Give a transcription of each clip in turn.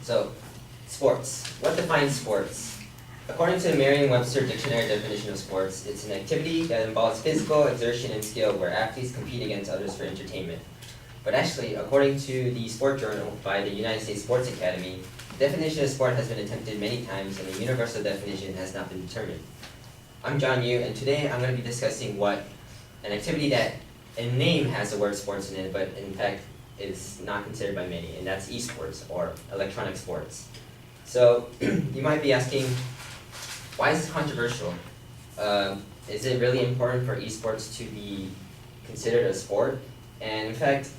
So, sports. What defines sports? According to the Merriam-Webster Dictionary definition of sports, it's an activity that involves physical exertion and skill where athletes compete against others for entertainment. But actually, according to the Sport Journal by the United States Sports Academy, the definition of sport has been attempted many times and a universal definition has not been determined. I'm John Yu, and today I'm going to be discussing what an activity that in name has the word sports in it, but in fact is not considered by many, and that's esports or electronic sports. So you might be asking, why is this controversial? Is it really important for esports to be considered a sport? And in fact,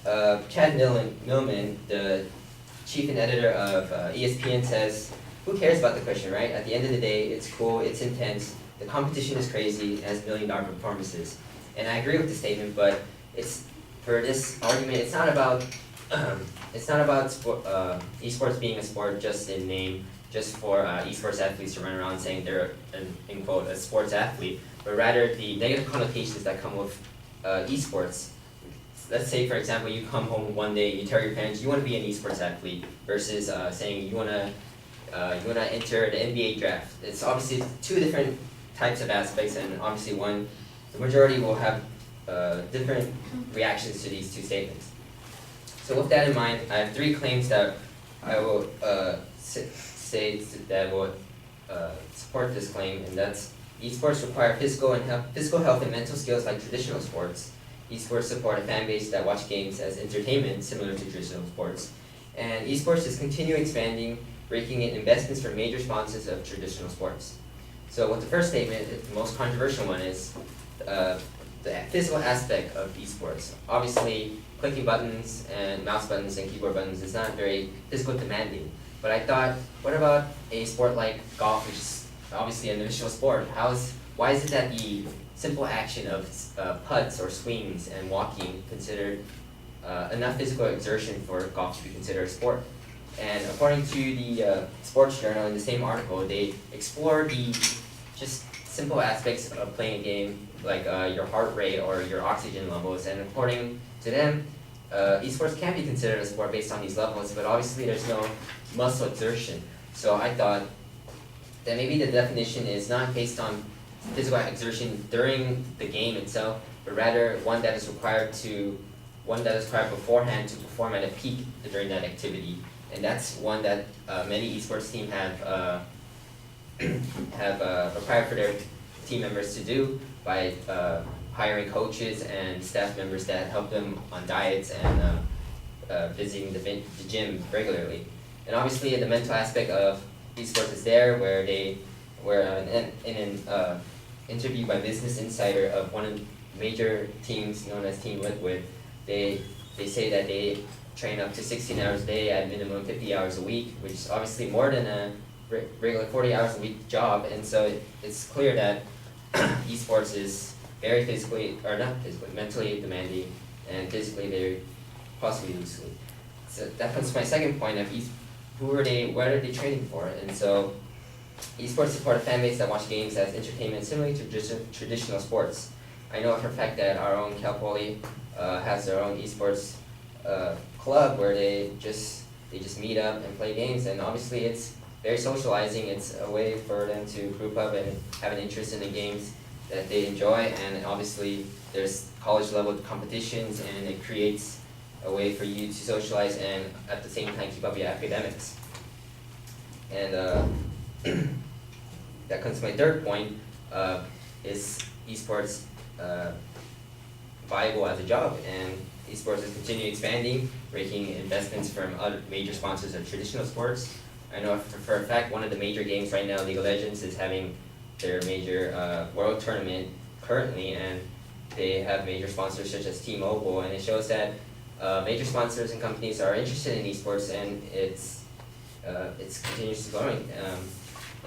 Chad Millman, the chief and editor of ESPN, says, who cares about the question, right? At the end of the day, it's cool, it's intense, the competition is crazy, it has million-dollar performances. And I agree with the statement, but for this argument, it's not about esports being a sport just in name, just for esports athletes to run around saying they're, in quote, a sports athlete, but rather the negative connotations that come with esports. Let's say, for example, you come home one day, you tell your parents you want to be an esports athlete, versus saying you want to enter the NBA draft. It's obviously two different types of aspects, and obviously the majority will have different reactions to these two statements. So with that in mind, I have three claims that I will say that will support this claim, and that's esports require physical health and mental skills like traditional sports. Esports support a fan base that watch games as entertainment, similar to traditional sports. And esports is continuing expanding, breaking in investments from major sponsors of traditional sports. So with the first statement, the most controversial one, is the physical aspect of esports. Obviously, clicking buttons and mouse buttons and keyboard buttons is not very physical demanding. But I thought, what about a sport like golf, which is obviously an individual sport? Why is it that the simple action of putts or swings and walking considered enough physical exertion for golf to be considered a sport? And according to the Sports Journal, in the same article, they explore the just simple aspects of playing a game, like your heart rate or your oxygen levels. And according to them, esports can be considered a sport based on these levels, but obviously there's no muscle exertion. So I thought that maybe the definition is not based on physical exertion during the game itself, but rather one that is required beforehand to perform at a peak during that activity. And that's one that many esports teams have required for their team members to do by hiring coaches and staff members that help them on diets and visiting the gym regularly. And obviously the mental aspect of esports is there, where in an interview by Business Insider of one of the major teams known as Team Liquid, they say that they train up to 16 hours a day at minimum 50 hours a week, which is obviously more than a regular 40 hours a week job. And so it's clear that esports is very mentally demanding, and physically very possibly loosely. So that comes to my second point of what are they training for? And so esports support a fan base that watch games as entertainment, similar to traditional sports. I know for a fact that our own Cal Poly has their own esports club where they just meet up and play games, and obviously it's very socializing. It's a way for them to group up and have an interest in the games that they enjoy, and obviously there's college level competitions, and it creates a way for you to socialize and at the same time keep up your academics. And that comes to my third point, is esports viable as a job? And esports is continuing expanding, breaking investments from other major sponsors of traditional sports. I know for a fact one of the major games right now, League of Legends, is having their major world tournament currently, and they have major sponsors such as T-Mobile, and it shows that major sponsors and companies are interested in esports, and it's continuously growing.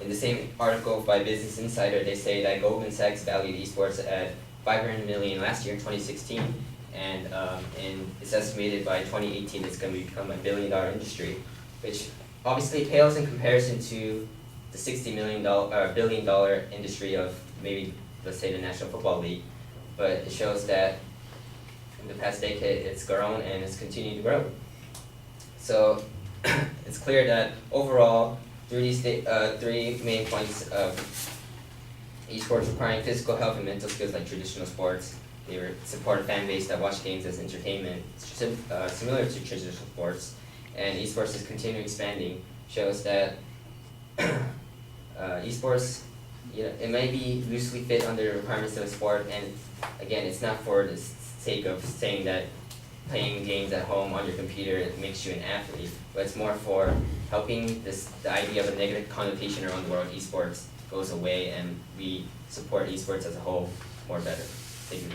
In the same article by Business Insider, they say that Goldman Sachs valued esports at $500 million last year in 2016, and it's estimated by 2018 it's going to become a billion-dollar industry, which obviously pales in comparison to the $60 billion industry of maybe, let's say, the National Football League. But it shows that in the past decade it's grown and it's continued to grow. So it's clear that overall, through these three main points of esports requiring physical health and mental skills like traditional sports, they support a fan base that watch games as entertainment, similar to traditional sports, and esports is continuing expanding, shows that esports, it may be loosely fit under the requirements of a sport, and again, it's not for the sake of saying that playing games at home on your computer makes you an athlete, but it's more for helping the idea of a negative connotation around the world. Esports goes away, and we support esports as a whole more better. Thank you.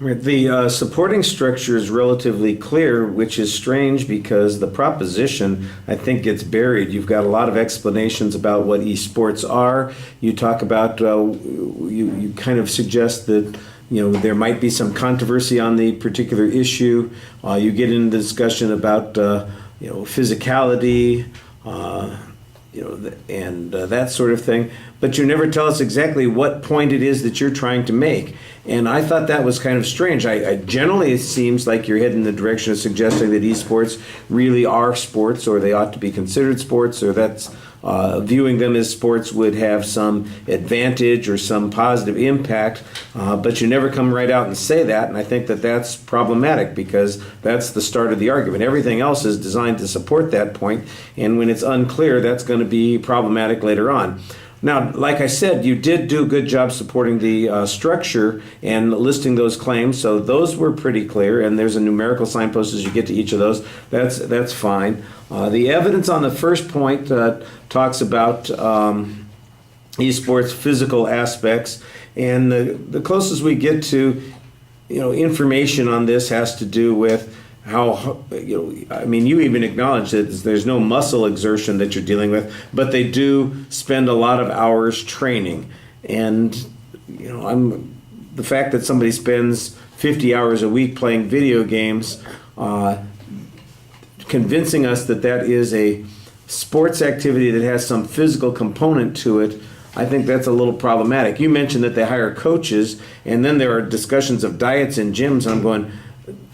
The supporting structure is relatively clear, which is strange because the proposition, I think, gets buried. You've got a lot of explanations about what esports are. You talk about, you kind of suggest that there might be some controversy on the particular issue. You get into discussion about physicality, and that sort of thing. But you never tell us exactly what point it is that you're trying to make. And I thought that was kind of strange. Generally, it seems like you're heading in the direction of suggesting that esports really are sports, or they ought to be considered sports, or that's viewing them as sports would have some advantage or some positive impact. But you never come right out and say that, and I think that that's problematic because that's the start of the argument. Everything else is designed to support that point, and when it's unclear, that's going to be problematic later on. Now, like I said, you did do a good job supporting the structure and listing those claims, so those were pretty clear, and there's a numerical signpost as you get to each of those. That's fine. The evidence on the first point talks about esports physical aspects, and the closest we get to information on this has to do with how, you even acknowledge that there's no muscle exertion that you're dealing with, but they do spend a lot of hours training. And, the fact that somebody spends 50 hours a week playing video games, convincing us that that is a sports activity that has some physical component to it, I think that's a little problematic. You mentioned that they hire coaches, and then there are discussions of diets in gyms, and I'm going,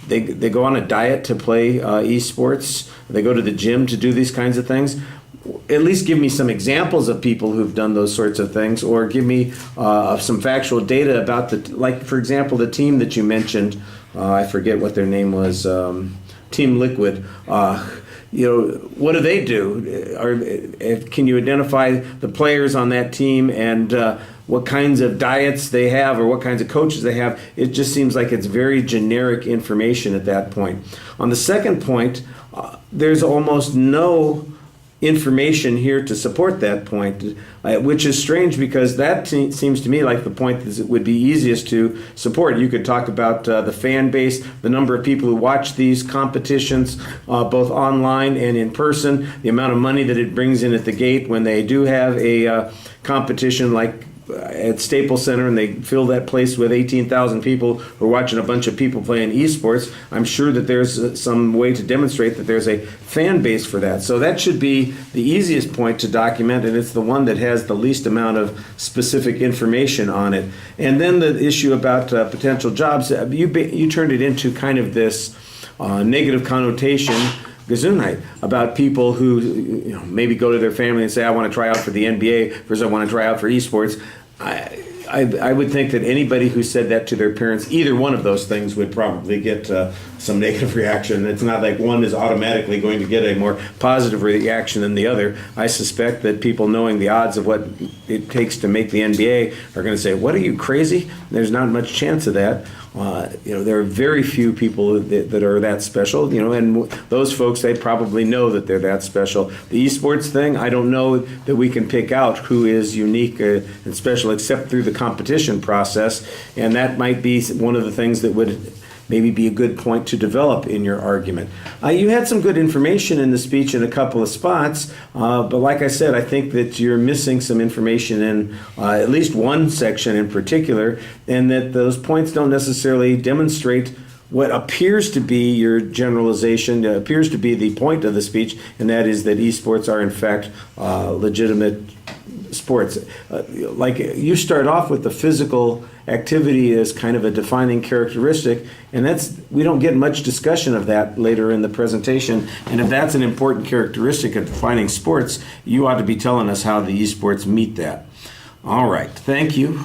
They go on a diet to play esports. They go to the gym to do these kinds of things. At least give me some examples of people who've done those sorts of things, or give me some factual data about like for example, the team that you mentioned. I forget what their name was. Team Liquid. What do they do? Can you identify the players on that team and what kinds of diets they have or what kinds of coaches they have? It just seems like it's very generic information at that point. On the second point, there's almost no information here to support that point, which is strange because that seems to me like the point that would be easiest to support. You could talk about the fan base, the number of people who watch these competitions, both online and in person, the amount of money that it brings in at the gate when they do have a competition like at Staples Center and they fill that place with 18,000 people who are watching a bunch of people playing esports. I'm sure that there's some way to demonstrate that there's a fan base for that. So that should be the easiest point to document, and it's the one that has the least amount of specific information on it. And then the issue about potential jobs, you turned it into kind of this negative connotation Gesundheit about people who maybe go to their family and say, I want to try out for the NBA versus I want to try out for esports. I would think that anybody who said that to their parents, either one of those things would probably get some negative reaction. It's not like one is automatically going to get a more positive reaction than the other. I suspect that people knowing the odds of what it takes to make the NBA are going to say, "What, are you crazy?" There's not much chance of that. There are very few people that are that special, and those folks, they probably know that they're that special. The esports thing, I don't know that we can pick out who is unique and special except through the competition process, and that might be one of the things that would maybe be a good point to develop in your argument. You had some good information in the speech in a couple of spots, but like I said, I think that you're missing some information in at least one section in particular, and that those points don't necessarily demonstrate what appears to be your generalization, appears to be the point of the speech, and that is that esports are in fact legitimate sports. Like you start off with the physical activity as kind of a defining characteristic, and we don't get much discussion of that later in the presentation. And if that's an important characteristic of defining sports, you ought to be telling us how the esports meet that. All right, thank you.